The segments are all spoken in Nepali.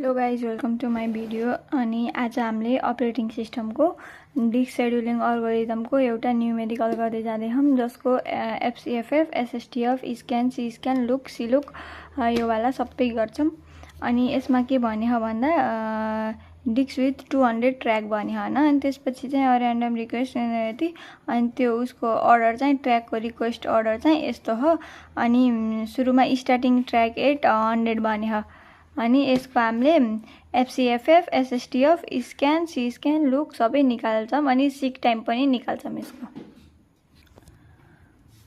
Hello guys welcome to my video. अनि आज हामीले अपरेटिङ सिस्टमको डिस्क सेड्युलिङ अल्गोरिदमको एउटा न्युमेरिकल गर्दै जाँदैछौँ जसको FCFS, SSTF, scan, C scan, look, C-look योवाला सबै गर्छौँ। अनि यसमा के भने भन्दा डिस्क विथ 200 ट्र्याक भने होइन। अनि त्यसपछि चाहिँ ऱ्यान्डम रिक्वेस्ट यति अनि त्यो उसको अर्डर चाहिँ ट्र्याकको रिक्वेस्ट अर्डर चाहिँ यस्तो हो। अनि सुरुमा स्टार्टिङ ट्र्याक 800 भने हो। अनि यसको हामीले FCFS, SSTF, scan, C scan, look सबै निकाल्छौँ। अनि सिक टाइम पनि निकाल्छौँ यसको।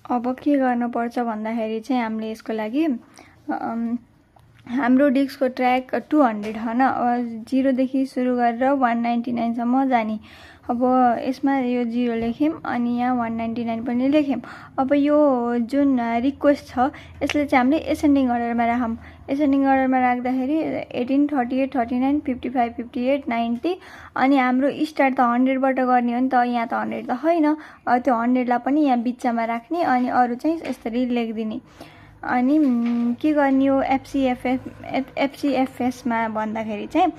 अब के गर्नुपर्छ भन्दाखेरि चाहिँ हामीले यसको लागि हाम्रो डिस्कको ट्र्याक 200 होइन। अब 0 देखि सुरु गरेर 199 सम्म जाने। अब यसमा यो 0 लेख्यौँ अनि यहाँ 199 पनि लेख्यौँ। अब यो जुन रिक्वेस्ट छ यसले चाहिँ हामीले एसेन्डिङ अर्डरमा राखौँ। एसेन्डिङ अर्डरमा राख्दाखेरि 18, 38, 39, 55, 58, 90 अनि हाम्रो स्टार्ट त 100बाट गर्ने हो नि त। यहाँ त 100 त होइन। त्यो 100लाई पनि यहाँ बिचमा राख्ने अनि अरू चाहिँ यसरी लेखिदिने। अनि के गर्ने हो एफसीएफएसमा भन्दाखेरि चाहिँ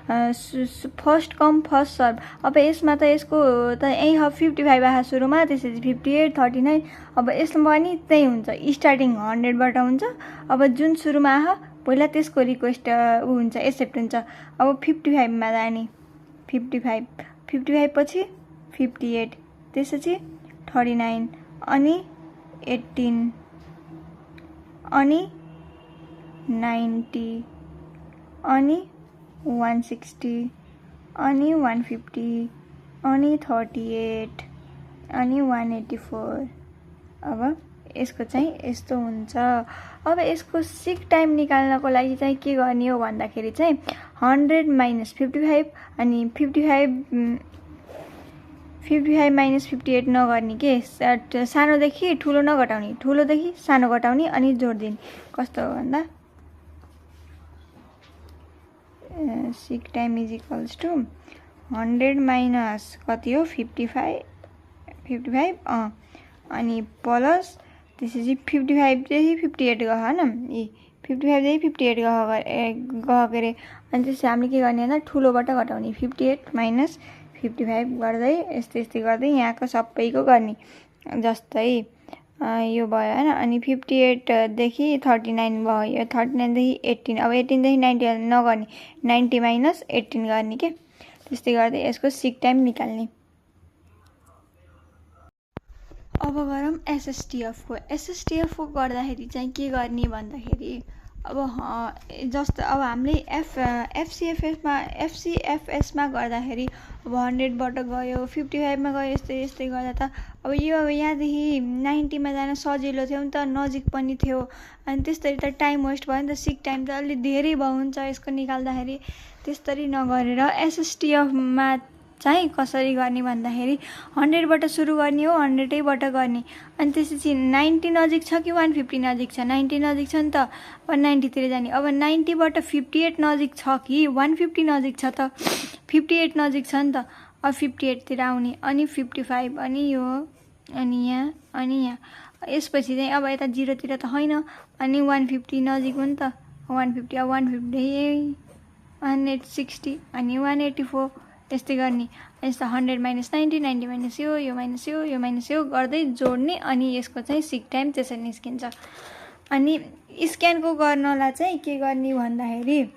फर्स्ट कम फर्स्ट सर्भ। अब यसमा त यसको त यही हो 55 आहा सुरुमा, त्यसपछि 58, 39। अब यसमा पनि त्यही हुन्छ, स्टार्टिङ 100बाट हुन्छ। अब जुन सुरुमा आह पहिला त्यसको रिक्वेस्ट हुन्छ, एक्सेप्ट हुन्छ। अब 55मा जाने, 55 पछि 58, त्यसपछि 39 अनि 18 अनि 90 अनि 160 अनि 150 अनि 38 अनि 184। अब यसको चाहिँ यस्तो हुन्छ। अब यसको सिक टाइम निकाल्नको लागि चाहिँ के गर्ने हो भन्दाखेरि चाहिँ 100 माइनस 55 अनि 55 माइनस 58 नगर्ने के, सानोदेखि ठुलो नघटाउने, ठुलोदेखि सानो घटाउने अनि जोड दिने। कस्तो हो भन्दा sick time is equals to 100 minus कति हो 55 अनि प्लस त्यसपछि 55 देखि 58 गयो होइन। 55 देखि 58 गयो के अरे। अनि त्यसपछि हामीले के गर्ने भन्दा ठुलोबाट घटाउने, 58 माइनस 55 गर्दै यस्तै गर्दै यहाँको सबैको गर्ने। जस्तै यो भयो होइन। अनि 58 देखि 39 भयो, यो 39 देखि 18। अब 18 देखि 90 नगर्ने, 90 माइनस 18 गर्ने के। त्यस्तै गर्दै यसको सिक टाइम निकाल्ने। अब गरौँ एसएसटीएफको गर्दाखेरि चाहिँ के गर्ने भन्दाखेरि अब जस्तो अब हामीले एफसीएफएसमा गर्दाखेरि अब 100बाट गयो, 55मा गयो, यस्तै गर्दा त अब यो यहाँदेखि 90मा जान सजिलो थियो नि त, नजिक पनि थियो। अनि त्यसरी त टाइम वेस्ट भयो नि त, सिक टाइम त अलिक धेरै भयो हुन्छ यसको निकाल्दाखेरि। त्यसरी नगरेर एसएसटीएफमा चाहिँ कसरी गर्ने भन्दाखेरि 100बाट सुरु गर्ने हो, 100बाट गर्ने। अनि त्यसपछि 90 नजिक छ कि 150 नजिक छ, 90 नजिक छ नि त, 190 तिर जाने। अब 90बाट 58 नजिक छ कि 150 नजिक छ त, 58 नजिक छ नि त। अब 58 तिर आउने अनि 55 अनि यो अनि यहाँ अनि यहाँ। यसपछि चाहिँ अब यता 0 तिर त होइन अनि 150 नजिक हो नि त, 150। अब 150 160 अनि 184 त्यस्तै गर्ने। यस्तो 100 माइनस 90, 90 माइनस यो माइनस यो माइनस यो गर्दै जोड्ने। अनि यसको चाहिँ सिक टाइम त्यसरी निस्किन्छ। अनि स्क्यानको गर्नलाई चाहिँ के गर्ने भन्दाखेरि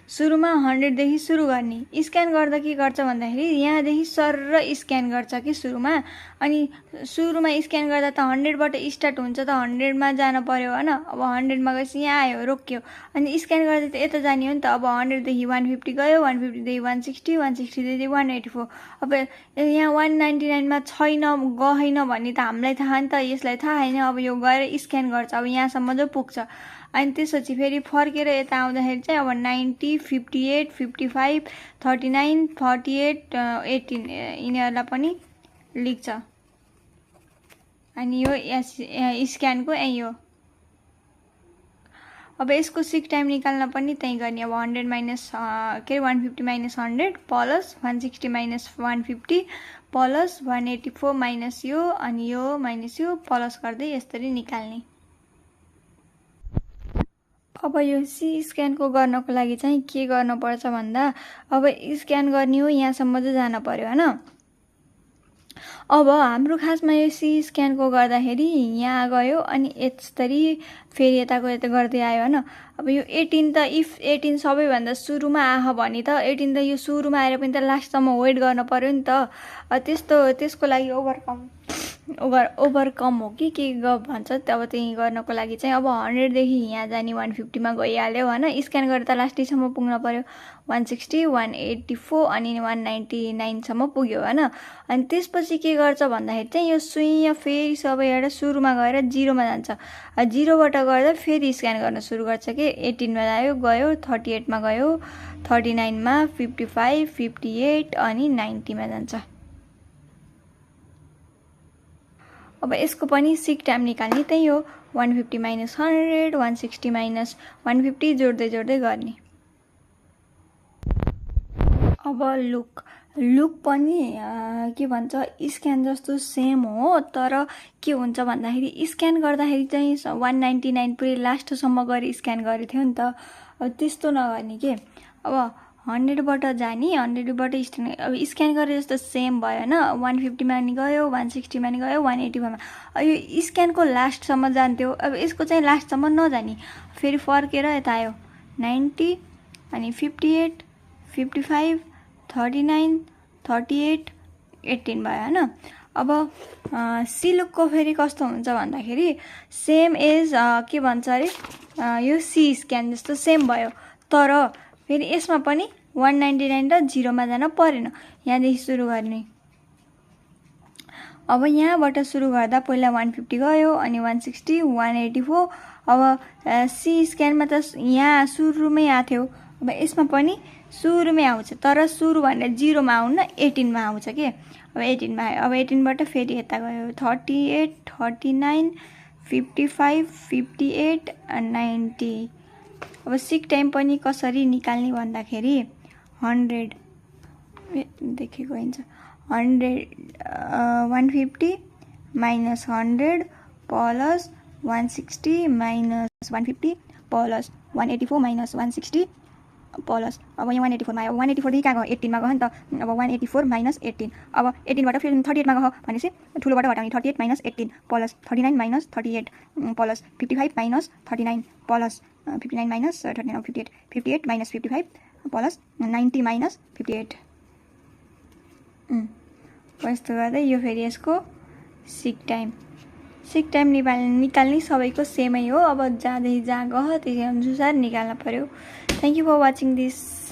सुरुमा 100 देखि सुरु गर्ने। स्क्यान गर्दा के गर्छ भन्दाखेरि यहाँदेखि सर स्क्यान गर्छ कि सुरुमा। अनि सुरुमा स्क्यान गर्दा त 100बाट स्टार्ट हुन्छ त 100मा जान पर्यो होइन। अब 100मा गएपछि यहाँ आयो, रोक्यो। अनि स्क्यान गर्दा त यता जाने हो नि त। अब 100 देखि 150 गयो, 150 देखि 160, 160 देखि 184। अब यहाँ 199मा छैन गएन भन्ने त हामीलाई थाहा नि त, यसलाई थाहा होइन। अब यो गएर स्क्यान गर्छ, अब यहाँसम्म जो पुग्छ। अनि त्यसपछि फेरि फर्केर यता आउँदाखेरि चाहिँ अब 90, 58, 55, 39, 48, 18 यिनीहरूलाई पनि लेख्छ। अनि यो स्क्यानको यही हो। अब यसको सिक टाइम निकाल्न पनि त्यही गर्ने। अब 100 माइनस के अरे 150 minus 100 plus 160 minus 150 plus 184 minus यो अनि यो माइनस यो प्लस गर्दै यसरी निकाल्ने। अब यो सी स्क्यानको गर्नको लागि चाहिँ के गर्नुपर्छ भन्दा अब स्क्यान गर्ने हो यहाँसम्म चाहिँ जान पर्यो होइन। अब हाम्रो खासमा यो सी स्क्यानको गर्दाखेरि यहाँ गयो अनि यस्तरी फेरि यताको यता गर्दै आयो होइन। अब यो 18 त इफ 18 सबैभन्दा सुरुमा आह भने त 18 त यो सुरुमा आएर पनि त लास्टसम्म वेट गर्न पर्यो नि त। त्यसको लागि ओभरकम हो कि के भन्छ अब त्यही गर्नको लागि चाहिँ अब 100 देखि यहाँ जाने 150 मा गइहाल्यो होइन। स्क्यान गरेर त लास्टैसम्म पुग्न पर्यो 160 184 अनि 199 सम्म पुग्यो होइन। अनि त्यसपछि के गर्छ भन्दाखेरि चाहिँ यो सुइँ फेरि सबै एउटा सुरुमा गएर 0 मा जान्छ। 0 बाट गर्दा फेरि स्क्यान गर्न सुरु गर्छ कि 18 मा गयो 38 मा गयो 39 मा 55 58 अनि 90 मा जान्छ। अब यसको पनि सिक टाइम निकाल्ने त्यही हो 150 माइनस 100 160 माइनस 150 जोड्दै जोड्दै गर्ने। अब लुक पनि के भन्छ स्क्यान जस्तो सेम हो, तर के हुन्छ भन्दाखेरि स्क्यान गर्दाखेरि चाहिँ 199 पुरै लास्टसम्म गरी स्क्यान गरेको थियो नि त। अब त्यस्तो नगर्ने के, अब 100 बाट जाने 100 बाट अब स्क्यान गरे जस्तो सेम भयो होइन। 150 मा नि गयो 160 मा नि गयो 184 मा। अब यो स्क्यानको लास्टसम्म जान्थ्यो, अब यसको चाहिँ लास्टसम्म नजाने फेरि फर्केर यता आयो 90 अनि 58 55 39 38 18 भयो होइन। अब सिलुकको फेरि कस्तो हुन्छ भन्दाखेरि सेम एज के भन्छ अरे यो सी स्क्यान जस्तो सेम भयो, तर फेरि यसमा पनि 199 र 0 मा जान परेन, यहाँदेखि सुरु गर्ने। अब यहाँबाट सुरु गर्दा पहिला 150 गयो अनि 160 184। अब सी स्क्यानमा त यहाँ सुरुमै आएको थियो, अब यसमा पनि सुरुमै आउँछ, तर सुरु भनेर 0 मा आउन 18 मा आउँछ के। अब 18 मा आयो, अब 18 बाट फेरि यता गयो 38 39 55 58 90। अब सिक टाइम पनि कसरी निकाल्ने भन्दाखेरि 100 देखेको हुन्छ 150 minus 100 plus 160 minus 150 plus 184 minus 160 plus. अब यहाँ 184 मा आयो, 184 देखि कहाँ गयो 18 मा गयो नि त। अब 184 माइनस 18, अब 18 बाट फेरि 38 मा गयो भनेपछि ठुलोबाट घटाउने 38 minus 18 plus 39 minus 38 plus 55 minus 39 plus 59 minus 39 58 58 minus 55 plus 90 minus 58। यस्तो गर्दै यो फेरि यसको सिक टाइम निकाल्ने सबैको सेमै हो। अब जहाँदेखि जहाँ गयो त्यही अनुसार निकाल्न पर्यो। Thank you for watching this.